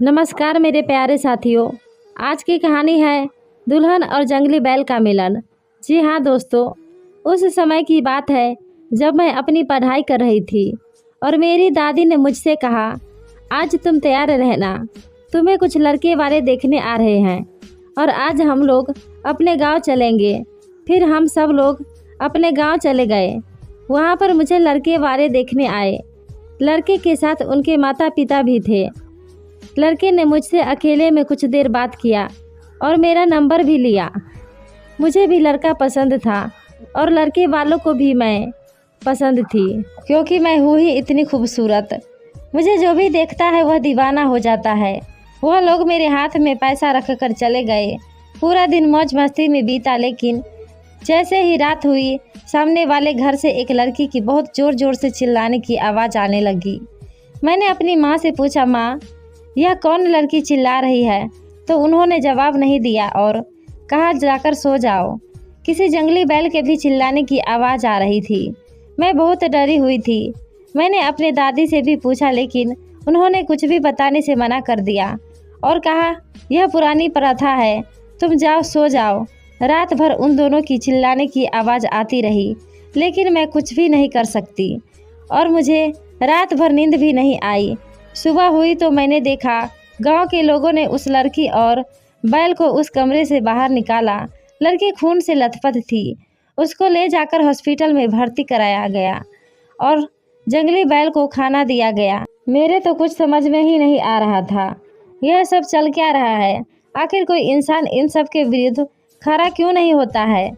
नमस्कार मेरे प्यारे साथियों। आज की कहानी है दुल्हन और जंगली बैल का मिलन। जी हाँ दोस्तों, उस समय की बात है जब मैं अपनी पढ़ाई कर रही थी और मेरी दादी ने मुझसे कहा, आज तुम तैयार रहना, तुम्हें कुछ लड़के वाले देखने आ रहे हैं और आज हम लोग अपने गांव चलेंगे। फिर हम सब लोग अपने गांव चले गए। वहाँ पर मुझे लड़के वाले देखने आए। लड़के के साथ उनके माता पिता भी थे। लड़के ने मुझसे अकेले में कुछ देर बात किया और मेरा नंबर भी लिया। मुझे भी लड़का पसंद था और लड़के वालों को भी मैं पसंद थी, क्योंकि मैं हूँ ही इतनी खूबसूरत। मुझे जो भी देखता है वह दीवाना हो जाता है। वह लोग मेरे हाथ में पैसा रख कर चले गए। पूरा दिन मौज मस्ती में बीता, लेकिन जैसे ही रात हुई, सामने वाले घर से एक लड़की की बहुत ज़ोर ज़ोर से चिल्लाने की आवाज़ आने लगी। मैंने अपनी माँ से पूछा, माँ यह कौन लड़की चिल्ला रही है? तो उन्होंने जवाब नहीं दिया और कहा, जाकर सो जाओ। किसी जंगली बैल के भी चिल्लाने की आवाज़ आ रही थी। मैं बहुत डरी हुई थी। मैंने अपने दादी से भी पूछा, लेकिन उन्होंने कुछ भी बताने से मना कर दिया और कहा, यह पुरानी प्रथा है, तुम जाओ सो जाओ। रात भर उन दोनों की चिल्लाने की आवाज़ आती रही, लेकिन मैं कुछ भी नहीं कर सकती और मुझे रात भर नींद भी नहीं आई। सुबह हुई तो मैंने देखा गांव के लोगों ने उस लड़की और बैल को उस कमरे से बाहर निकाला। लड़की खून से लथपथ थी। उसको ले जाकर हॉस्पिटल में भर्ती कराया गया और जंगली बैल को खाना दिया गया। मेरे तो कुछ समझ में ही नहीं आ रहा था, यह सब चल क्या रहा है? आखिर कोई इंसान इन सब के विरुद्ध खड़ा क्यों नहीं होता है?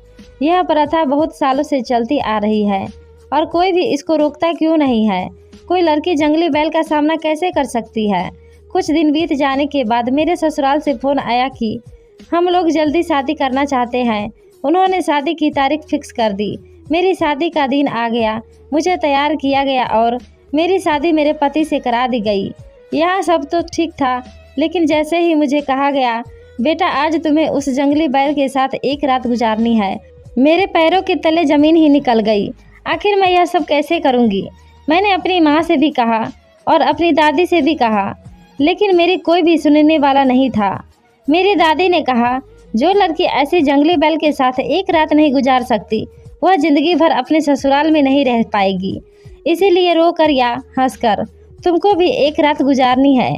यह प्रथा बहुत सालों से चलती आ रही है और कोई भी इसको रोकता क्यों नहीं है? कोई लड़की जंगली बैल का सामना कैसे कर सकती है? कुछ दिन बीत जाने के बाद मेरे ससुराल से फ़ोन आया कि हम लोग जल्दी शादी करना चाहते हैं। उन्होंने शादी की तारीख फिक्स कर दी। मेरी शादी का दिन आ गया। मुझे तैयार किया गया और मेरी शादी मेरे पति से करा दी गई। यहाँ सब तो ठीक था, लेकिन जैसे ही मुझे कहा गया, बेटा आज तुम्हें उस जंगली बैल के साथ एक रात गुजारनी है, मेरे पैरों के तले ज़मीन ही निकल गई। आखिर मैं यह सब कैसे करूँगी? मैंने अपनी माँ से भी कहा और अपनी दादी से भी कहा, लेकिन मेरी कोई भी सुनने वाला नहीं था। मेरी दादी ने कहा, जो लड़की ऐसे जंगली बैल के साथ एक रात नहीं गुजार सकती, वह ज़िंदगी भर अपने ससुराल में नहीं रह पाएगी। इसीलिए रो कर या हंस कर तुमको भी एक रात गुजारनी है।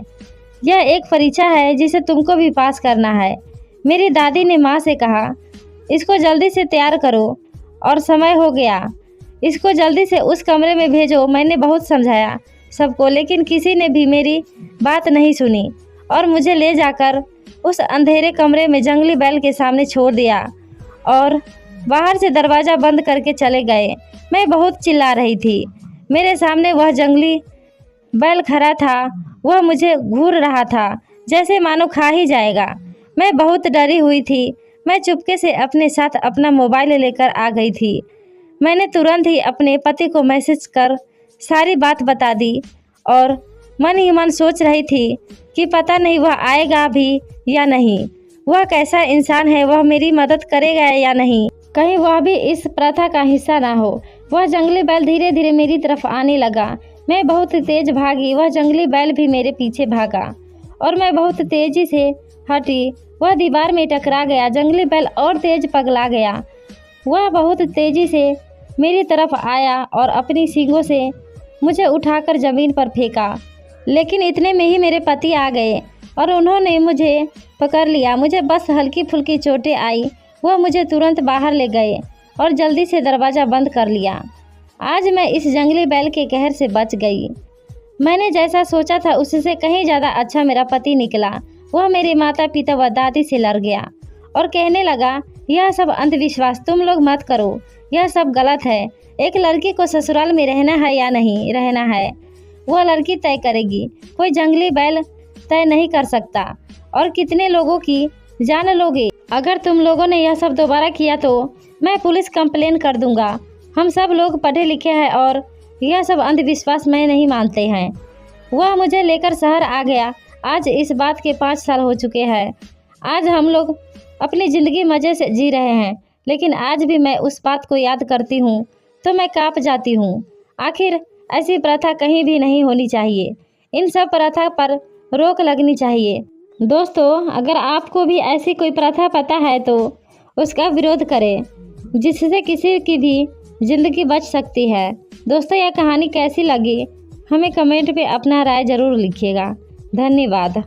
यह एक परीक्षा है जिसे तुमको भी पास करना है। मेरी दादी ने माँ से कहा, इसको जल्दी से तैयार करो और समय हो गया, इसको जल्दी से उस कमरे में भेजो। मैंने बहुत समझाया सबको, लेकिन किसी ने भी मेरी बात नहीं सुनी और मुझे ले जाकर उस अंधेरे कमरे में जंगली बैल के सामने छोड़ दिया और बाहर से दरवाज़ा बंद करके चले गए। मैं बहुत चिल्ला रही थी। मेरे सामने वह जंगली बैल खड़ा था। वह मुझे घूर रहा था, जैसे मानो खा ही जाएगा। मैं बहुत डरी हुई थी। मैं चुपके से अपने साथ अपना मोबाइल लेकर आ गई थी। मैंने तुरंत ही अपने पति को मैसेज कर सारी बात बता दी और मन ही मन सोच रही थी कि पता नहीं वह आएगा भी या नहीं। वह कैसा इंसान है, वह मेरी मदद करेगा या नहीं, कहीं वह भी इस प्रथा का हिस्सा ना हो। वह जंगली बैल धीरे धीरे मेरी तरफ आने लगा। मैं बहुत तेज भागी। वह जंगली बैल भी मेरे पीछे भागा और मैं बहुत तेजी से हटी। वह दीवार में टकरा गया। जंगली बैल और तेज पगला गया। वह बहुत तेजी से मेरी तरफ आया और अपनी सींगों से मुझे उठाकर ज़मीन पर फेंका, लेकिन इतने में ही मेरे पति आ गए और उन्होंने मुझे पकड़ लिया। मुझे बस हल्की फुल्की चोटें आई। वह मुझे तुरंत बाहर ले गए और जल्दी से दरवाज़ा बंद कर लिया। आज मैं इस जंगली बैल के कहर से बच गई। मैंने जैसा सोचा था उससे कहीं ज़्यादा अच्छा मेरा पति निकला। वह मेरे माता पिता व दादी से लड़ गया और कहने लगा, यह सब अंधविश्वास तुम लोग मत करो, यह सब गलत है। एक लड़की को ससुराल में रहना है या नहीं रहना है, वह लड़की तय करेगी। कोई जंगली बैल तय नहीं कर सकता। और कितने लोगों की जान लोगे? अगर तुम लोगों ने यह सब दोबारा किया तो मैं पुलिस कंप्लेन कर दूंगा। हम सब लोग पढ़े लिखे हैं और यह सब अंधविश्वास मैं नहीं मानते हैं। वह मुझे लेकर शहर आ गया। आज इस बात के 5 साल हो चुके हैं। आज हम लोग अपनी ज़िंदगी मज़े से जी रहे हैं, लेकिन आज भी मैं उस बात को याद करती हूँ तो मैं काँप जाती हूँ। आखिर ऐसी प्रथा कहीं भी नहीं होनी चाहिए। इन सब प्रथा पर रोक लगनी चाहिए। दोस्तों, अगर आपको भी ऐसी कोई प्रथा पता है तो उसका विरोध करें, जिससे किसी की भी ज़िंदगी बच सकती है। दोस्तों, यह कहानी कैसी लगी हमें कमेंट पे अपना राय ज़रूर लिखिएगा। धन्यवाद।